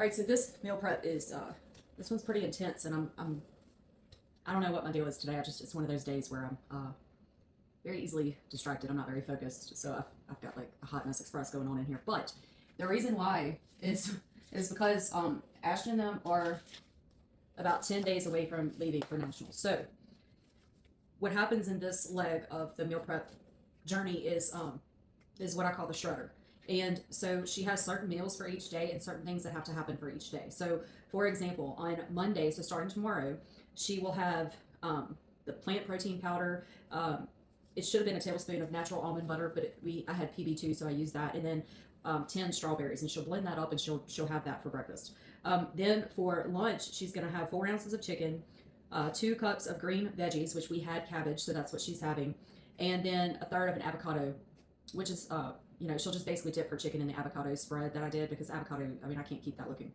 Alright, so this meal prep is, this one's pretty intense, and I don't know what my deal is today. It's one of those days where I'm, very easily distracted. I'm not very focused, so I've got like a hot mess express going on in here. But the reason why is because, Ashton and them are about 10 days away from leaving for nationals. So what happens in this leg of the meal prep journey is what I call the shredder. And so she has certain meals for each day and certain things that have to happen for each day. So, for example, on Monday, so starting tomorrow, she will have the plant protein powder. It should have been a tablespoon of natural almond butter, but I had PB2, so I used that. And then 10 strawberries, and she'll blend that up, and she'll have that for breakfast. Then for lunch, she's going to have 4 ounces of chicken, 2 cups of green veggies, which we had cabbage, so that's what she's having, and then a third of an avocado, which is she'll just basically dip her chicken in the avocado spread that I did, because avocado, I mean, I can't keep that looking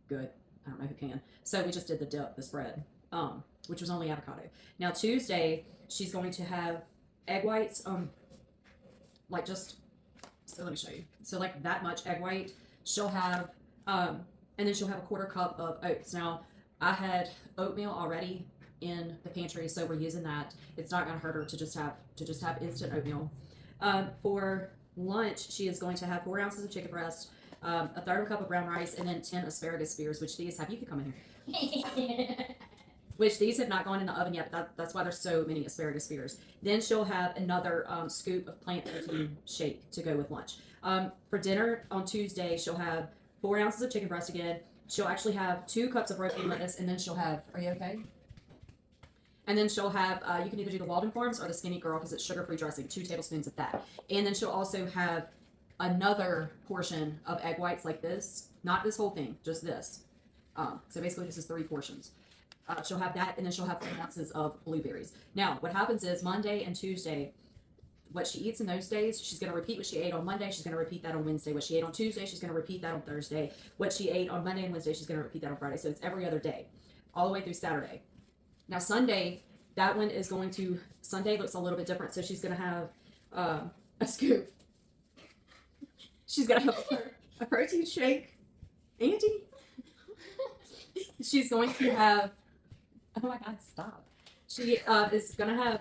good. I don't know who can. So we just did the spread, which was only avocado. Now Tuesday, she's going to have egg whites, like just, so let me show you. So like that much egg white. She'll have, and then she'll have a 1/4 cup of oats. Now I had oatmeal already in the pantry, so we're using that. It's not gonna hurt her to just have instant oatmeal. For lunch, she is going to have 4 ounces of chicken breast, a third of a cup of brown rice, and then 10 asparagus spears, which these have, you can come in here. Which these have not gone in the oven yet, but that's why there's so many asparagus spears. Then she'll have another scoop of plant protein shake to go with lunch. For dinner on Tuesday, she'll have 4 ounces of chicken breast again. She'll actually have 2 cups of roasted lettuce, and then she'll have, are you okay? And then she'll have, you can either do the Walden Farms or the Skinny Girl, because it's sugar-free dressing, 2 tablespoons of that. And then she'll also have another portion of egg whites like this. Not this whole thing, just this. So basically this is 3 portions. She'll have that, and then she'll have 3 ounces of blueberries. Now, what happens is Monday and Tuesday, what she eats in those days, she's going to repeat what she ate on Monday. She's going to repeat that on Wednesday. What she ate on Tuesday, she's going to repeat that on Thursday. What she ate on Monday and Wednesday, she's going to repeat that on Friday. So it's every other day, all the way through Saturday. Now, Sunday, that one is going to, Sunday looks a little bit different. So she's going to have a scoop. She's going to have a protein shake. Andi? She's going to have, oh my God, stop. She is going to have,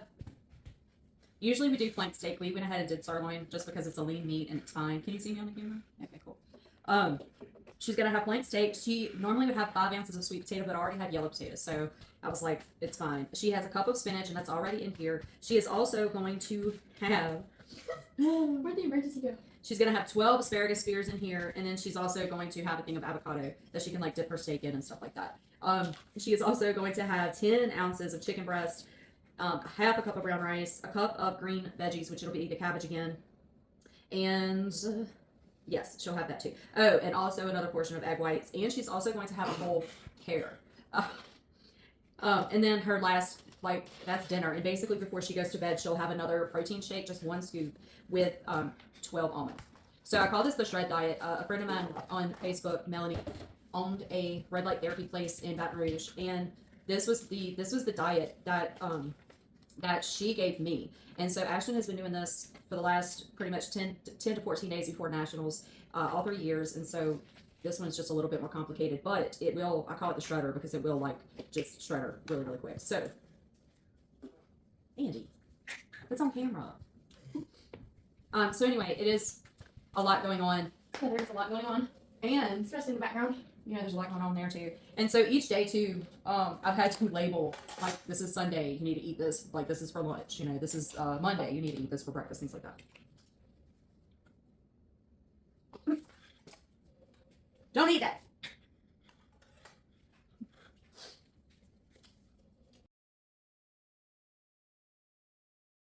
usually we do flank steak. We went ahead and did sirloin just because it's a lean meat and it's fine. Can you see me on the camera? Okay, cool. She's going to have flank steak. She normally would have 5 ounces of sweet potato, but I already had yellow potatoes. So I was like, it's fine. She has a cup of spinach, and that's already in here. She is also going to have, where'd the emergency go? She's going to have 12 asparagus spears in here, and then she's also going to have a thing of avocado that she can like dip her steak in and stuff like that. She is also going to have 10 ounces of chicken breast, half a cup of brown rice, a cup of green veggies, which it'll be the cabbage again, and yes, she'll have that too. Oh, and also another portion of egg whites, and she's also going to have a whole pear. And then her last, like, that's dinner, and basically before she goes to bed, she'll have another protein shake, just 1 scoop with 12 almonds. So I call this the shred diet. A friend of mine on Facebook, Melanie, owned a red light therapy place in Baton Rouge, and this was the diet that she gave me. And so Ashton has been doing this for the last pretty much 10 to 14 days before nationals, all 3 years. And so this one's just a little bit more complicated, but it will, I call it the shredder because it will like just shred her really, really quick. So Andi, it's on camera. So anyway, it is a lot going on. Yeah, there's a lot going on, And especially in the background. there's a lot going on there too. And so each day too, I've had to label, like, this is Sunday, you need to eat this, like this is for lunch, this is Monday, you need to eat this for breakfast, things like that. Don't eat that.